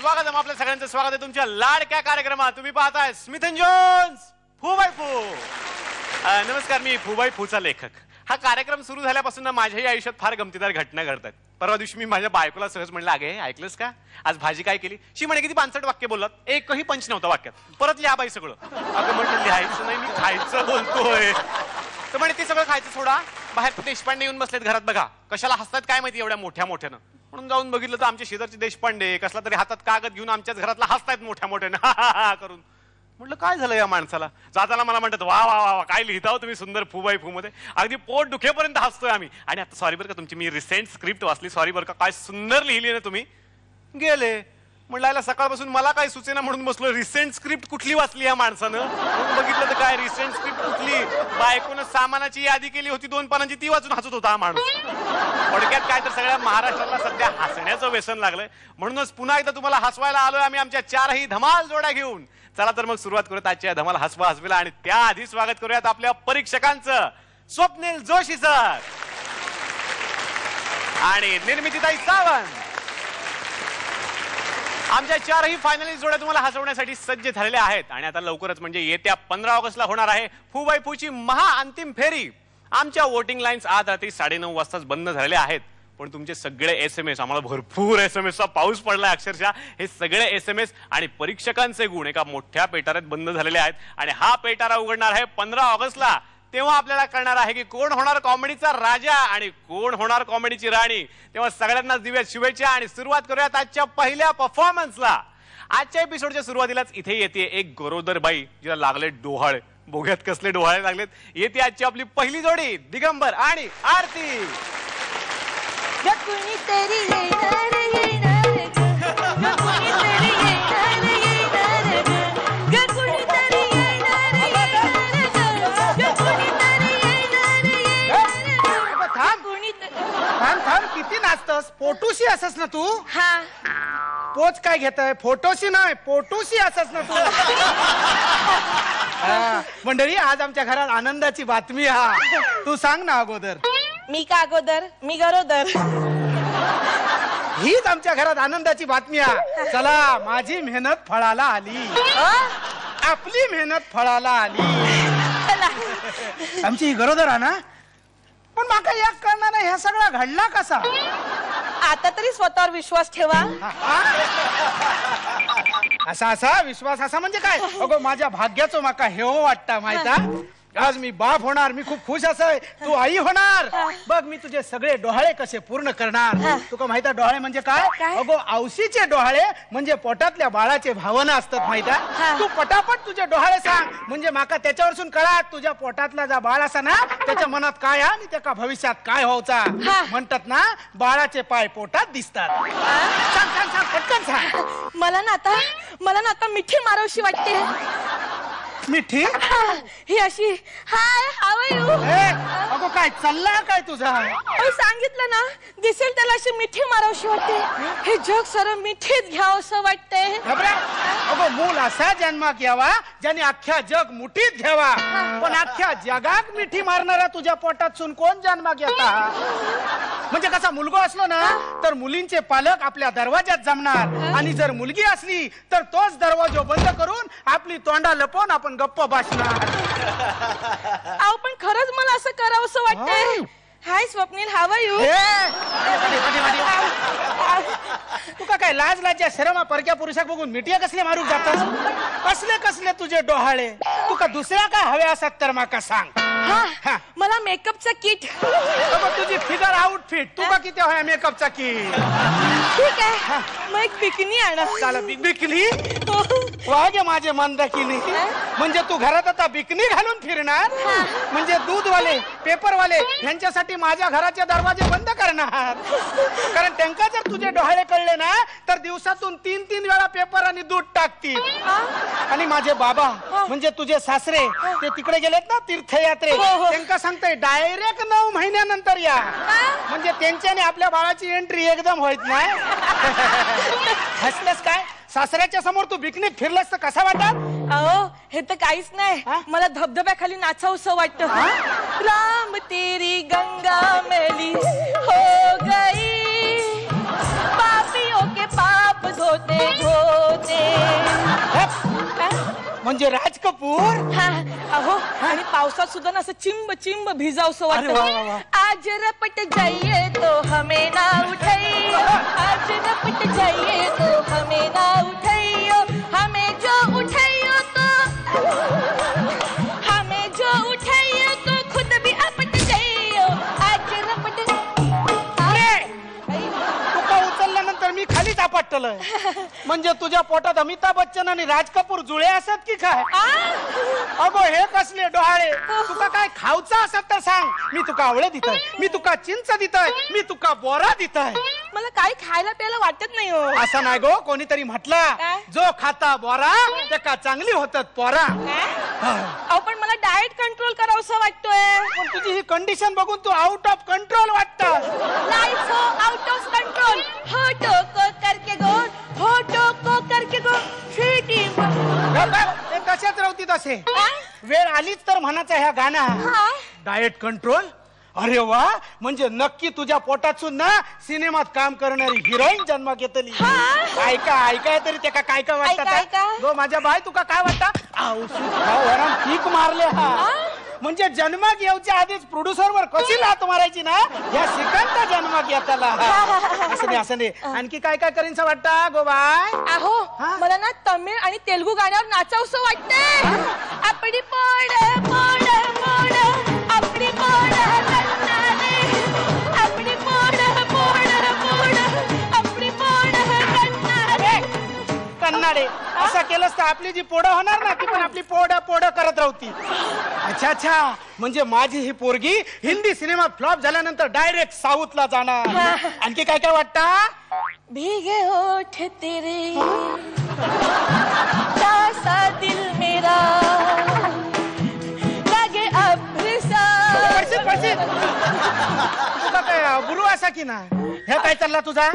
स्वागत आहे आपल्या सगळ्यांचं स्वागत आहे तुमच्या लाडक्या कार्यक्रमात. तुम्ही पाहताय Smith and Jones Fu Bai Fu. नमस्कार, मी फू बाय फूचा लेखक. हा कार्यक्रम सुरू झाल्यापासून ना माझ्याही आयुष्यात फार गमतीदार घटना घडतात. परवा दिवशी मी माझ्या बायकोला सहज म्हणलं, अगे ऐकलंस का आज भाजी काय केली? शी म्हणे किती 65 वाक्य बोललात, एकही पंच नव्हता वाक्यात. परत लिहा बाई सगळं. अगं म्हटलं लिहायचं नाही, मी खायचं बोलतोय. तर म्हणे ते सगळं खायचं सोडा, बाहेर देशपांडे येऊन बसलेत घरात, बघा कशाला हसतात काय माहिती एवढ्या मोठ्या मोठ्यानं. म्हणून जाऊन बघितलं तर आमच्या शेजारचे देशपांडे कसला तरी हातात कागद घेऊन आमच्याच घरातला हसतायत मोठ्या मोठ्यानं करून. म्हटलं काय झालं या माणसाला? जाताना मला म्हणतात, वा वा वा काय लिहिता हो तुम्ही सुंदर फू बाय फू मध्ये. अगदी पोट दुखेपर्यंत हसतोय आम्ही. आणि आता सॉरी बरं का तुमची मी रिसेंट स्क्रिप्ट वाचली, सॉरी बरं का, काय सुंदर लिहिली ना तुम्ही. गेले. म्हणलं सकाळपासून मला काय सुचेना म्हणून बसलो, रिसेंट स्क्रिप्ट कुठली वाचली या माणसानं. बघितलं तर काय रिसेंट स्क्रिप्ट कुठली, बायकोनं सामानाची यादी केली होती 2 पानांची, ती वाचून हसत होता हा माणूस. थोडक्यात काय तर सगळ्या महाराष्ट्राला सध्या हसण्याचं व्यसन लागलंय. म्हणूनच पुन्हा एकदा तुम्हाला हसवायला आलोय आम्ही आमच्या 4ही धमाल जोड्या घेऊन. चला तर मग सुरुवात करूयात आजच्या धमाल हसवा हसवीला. आणि त्याआधी स्वागत करूयात आपल्या परीक्षकांचं. स्वप्नील जोशी सर आणि निर्मितीताई सावंत. आमच्या 4ही फायनलिस्ट जोड्या तुम्हाला हसवण्यासाठी सज्ज झालेल्या आहेत. आणि आता लवकरच म्हणजे येत्या 15 ऑगस्टला होणार आहे फू बाय फूची महा अंतिम फेरी. आमच्या वोटिंग लाईन्स आज रात्री 9:30 वाजताच बंद झालेल्या आहेत. पण तुमचे सगळे SMS, आम्हाला भरपूर SMS चा पाऊस पडलाय अक्षरशः. हे सगळे SMS आणि परीक्षकांचे गुण एका मोठ्या पेटाऱ्यात बंद झालेले आहेत. आणि हा पेटारा उघडणार आहे 15 ऑगस्टला. तेव्हा आपल्याला कळणार आहे की कोण होणार कॉमेडीचा राजा आणि कोण होणार कॉमेडीची राणी. तेव्हा सगळ्यांना दिव्यात शुभेच्छा. आणि सुरुवात करूयात आजच्या पहिल्या परफॉर्मन्सला. आजच्या एपिसोडच्या सुरुवातीलाच इथे येते एक गरोदर बाई, जिला लागले डोहाळे. बोघ्यात कसले डोहाळे लागलेत. येते आजची आपली पहिली जोडी, दिगंबर आणि आरती. किती नाचतस? फोटोशी असस ना तू? हा. पोच काय घेताय? फोटोशी नाही, फोटोशी असस ना तू? मंडळी, आज आमच्या घरात आनंदाची बातमी. हा, तू सांग ना अगोदर. मी का अगोदर? मी गरोदर. हीच आमच्या घरात आनंदाची बातमी आहे. चला, माझी मेहनत फळाला आली. आपली मेहनत फळाला आली. आमची ही गरोदर आहे ना. पण माका एक करणार नाही, ह्या सगळा घडला कसा? आता तरी स्वतःवर विश्वास ठेवा. असा असा विश्वास असा म्हणजे काय? अगो माझ्या भाग्याचं माका हे वाटतं माहिता. आज मी बाप होणार, मी खूप खुश असाय. तू आई होणार. बघ मी तुझे सगळे डोहाळे कसे पूर्ण करणार. तुका माहिती डोहाळे म्हणजे काय? अगो औशीचे डोहाळे म्हणजे पोटातल्या बाळाचे भावना असतात माहिती. तू पटापट तुझे डोहाळे सांग, म्हणजे माका त्याच्यावरसून कळा तुझ्या पोटातला जा बाळ असा ना त्याच्या मनात काय आहे आणि त्याका भविष्यात काय व्हायचा. म्हणतात ना, बाळाचे पाय पोटात दिसतात. सांग सांग सांग, पटकन सांग. मला ना आता मिठी मारावशी वाटते. मिठी? ही अशी, हाय हाव आर यू. अगो काय चालला काय तुझा? सांगितलं ना, दिसेल त्याला अशी मिठी मारावशी वाटते. हे जग सर मिठीत घ्यावं असं वाटतंय. अगो मूल असा जन्माक यावा ज्याने अख्ख्या जग मुठीत घ्यावा. पण अख्ख्या जगात मिठी मारणारा तुझ्या पोटात सून कोण जन्माक येता? म्हणजे कसा मुलगा असलो ना तर मुलींचे पालक आपल्या दरवाज्यात जमणार. आणि जर मुलगी असली तर तोच दरवाजा बंद करून आपली तोंडा लपवून आपण गप्प बसणार. अहो पण खरंच मला असं करावं असं वाटतंय. हाय स्वप्नील, हाव आर यू. तुका काय लाज लाज्या शरम परक्या पुरुषाक बघून मिटिया कसले मारू जातात? कसले कसले तुझे डोहाळे? तुका दुसऱ्या काय हवे असत तर माका सांग. मला मेकअपचा किट. तुझी फिगर आउटफिट तुका किती हव्या मेकअपचा किट? ठीक आहे, मग एक बिकनी आणा. चाल बिकनी. वागे माझे मन दाखिनी. म्हणजे तू घरात आता बिकनी घालून फिरणार? म्हणजे दूधवाले पेपरवाले यांच्यासाठी माझ्या घराचे दरवाजे बंद करणार. कारण त्यांना जर तुझे डोहाळे कळले ना तर दिवसातून 3-3 वेळा पेपर आणि दूध टाकतील. आणि माझे बाबा म्हणजे तुझे सासरे ते तिकडे गेलेत ना तीर्थयात्रे, त्यांना सांगते डायरेक्ट 9 महिन्यानंतर या. म्हणजे त्यांच्याने आपल्या बाळाची एंट्री एकदम होत नाही. हसलंस काय? सासऱ्याच्या समोर तू बिकनीत फिरलंस तर कसा वाटत? अहो हे तर काहीच नाही. मला धबधब्याखाली नाचावंसं वाटतं. राम तेरी गंगा मैली हो गई, पापियों के पाप धोते धोते. म्हणजे राज कपूर. हा, अहो आणि पावसात सुद्धा ना असं चिंब चिंब भिजावसं अरे वा, वा, वाटतं. वा. आज रपट जाइए तो हमें ना उठाइयो, आज रपट जाइए तो हमें ना उठाइयो, हमें जो उठाइयो तो खुद भी आपट जाइयो. आज रपट. तुका उचलल्यानंतर मी खालीच आपटलं. म्हणजे तुझ्या पोटात अमिताभ बच्चन आणि राज कपूर जुळे असत की काय? अगो हे कसले डोहाळे. तुका काय खाऊचा असत तर सांग, मी तुका आवळे दितय, मी तुका चिंच दितय, मी तुका बोरा दितय. मला काही खायला प्यायला वाटत नाही हो. असं नाही गो, कोणीतरी म्हटलं काय? जो खाता बोरा त्याका चांगली होतात पोरा. अहो पण मला डाएट कंट्रोल करावंसं वाटतोय. पण तुझी ही कंडिशन बघून तू आउट ऑफ कंट्रोल वाटत. लाइफ हो आउट ऑफ कंट्रोल. होठो को करके गोल, होठो को करके गोल, फिटी. ते कशात राहती तसे. वेळ आलीच तर म्हणायचं ह्या गाणं डाएट कंट्रोल. अरे वा, म्हणजे नक्की तुझ्या पोटात सुद्धा सिनेमात काम करणारी हिरोईन जन्माक येतली. ऐका ऐकाय तरी ते काय काय ऐका, वाटत ऐका. गो माझ्या बाय, तुका काय वाटत? पीक मारले हा. म्हणजे जन्माक येऊच्या आधीच प्रोड्युसर वर कशी लात मारायची ना, या सिकंद जन्माक येताला. असं नाही. आणखी काय काय करीनच वाटतं गो बाय? अहो मला ना तमिळ आणि तेलुगू गाण्यावर नाचावंसं वाटतंय. आपली पोड पोड पोड, आपली पोड कन्नारे, आपली पोड पोड पोड, आपली पोड कन्नारे. कन्नाडे असं केलंस तर आपली जी पोडं होणार ना, ती पण आपली पोड पोड करत राहती. अच्छा अच्छा, म्हणजे माझी ही पोरगी हिंदी सिनेमा फ्लॉप झाल्यानंतर डायरेक्ट साऊथला जाणार. आणखी काय काय वाटतं? भीगे होठ तेरे, तासा दिल मेरा, लागे अब्र सा. तुझा काय गुरु असा की ना, हे काय चालला तुझा?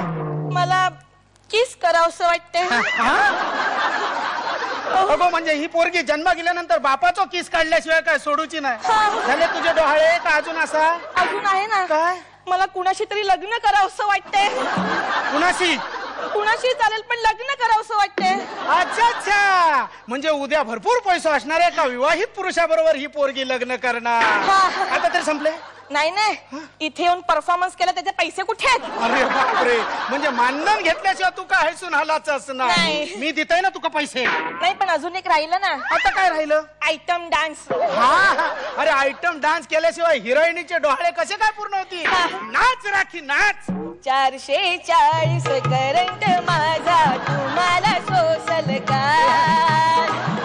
मला किस करावंसं वाटतंय. अगो म्हणजे ही पोरगी जन्म गेल्यानंतर बापाचो किस काढल्याशिवाय काय सोडूची नाही. झाले तुझे डोहाळे का अजून असा? अजून आहे ना. काय? मला कुणाशी तरी लग्न करावंसं वाटतंय. कुणाशी? कुणाशी चालेल पण लग्न करावंसं वाटतंय. अच्छा अच्छा, म्हणजे उद्या भरपूर पैसा असणार आहे का विवाहित पुरुषाबरोबर ही पोरगी लग्न करणार? आता तरी संपले. नाही नाही, इथे येऊन परफॉर्मन्स केला त्याचे पैसे कुठे आहेत? अरे बापरे, म्हणजे मानधन घेतल्याशिवाय तू काय हसून हालाच असणार. नाही. मी देतोय ना तुका पैसे. नाही पण अजून एक राहिलं ना, आता काय राहिलं? Item dance. हा, अरे आयटम डान्स केल्याशिवाय हिरोईनीचे डोहाळे कसे काय पूर्ण होती? नाच राखी नाच. 440 करंट माझा तुम्हाला सोसल का,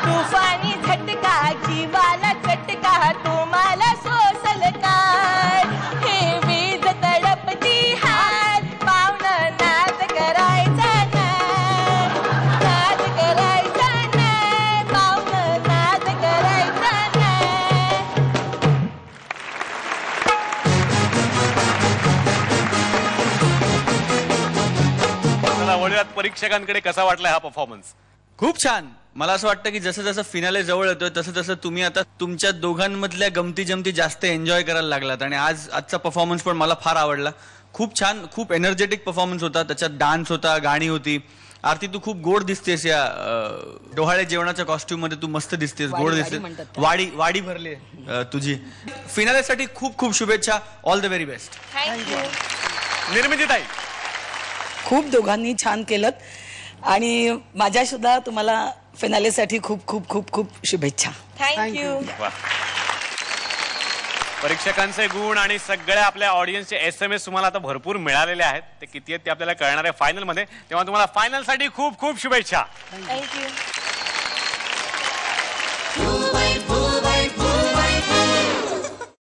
तुफानी झटका जीवाला चटका तुम्हाला सोसल का. हे वीज तडपती हात, पावनं नाच करायचा नाही, नाच करायचा नाही, पावनं नाच करायचा नाही. चला वळूयात परीक्षकांकडे. कसा वाटला हा परफॉर्मन्स? खूप छान. मला असं वाटतं की जसं जसं फिनाले जवळ येतोय तसं तसं तुम्ही आता तुमच्या दोघांमधल्या गमती जमती जास्त एन्जॉय करायला लागलात. आणि आजचा परफॉर्मन्स पण मला फार आवडला. खूप छान, खूप एनर्जेटिक परफॉर्मन्स होता. त्याच्यात डान्स होता, गाणी होती. आरती, तू खूप गोड दिसतेस या डोहाळे जेवणाच्या कॉस्ट्युम मध्ये. तू मस्त दिसतेस, गोड दिसतेस. वाडी भरली तुझी. फिनालेसाठी खूप खूप शुभेच्छा. All the very best. Thank you. निर्मितीताई, खूप दोघांनी छान केलं आणि माझ्या सुद्धा तुम्हाला फिनालेसाठी खूप खूप खूप खूप शुभेच्छा. थँक्यू. वा. परीक्षकांचे गुण आणि सगळ्या आपल्या ऑडियन्सचे SMS तुम्हाला आता भरपूर मिळालेले आहेत. ते किती आहेत ते आपल्याला कळणार आहे फायनल मध्ये. तेव्हा तुम्हाला फायनल साठी खूप खूप शुभेच्छा. थँक्यू.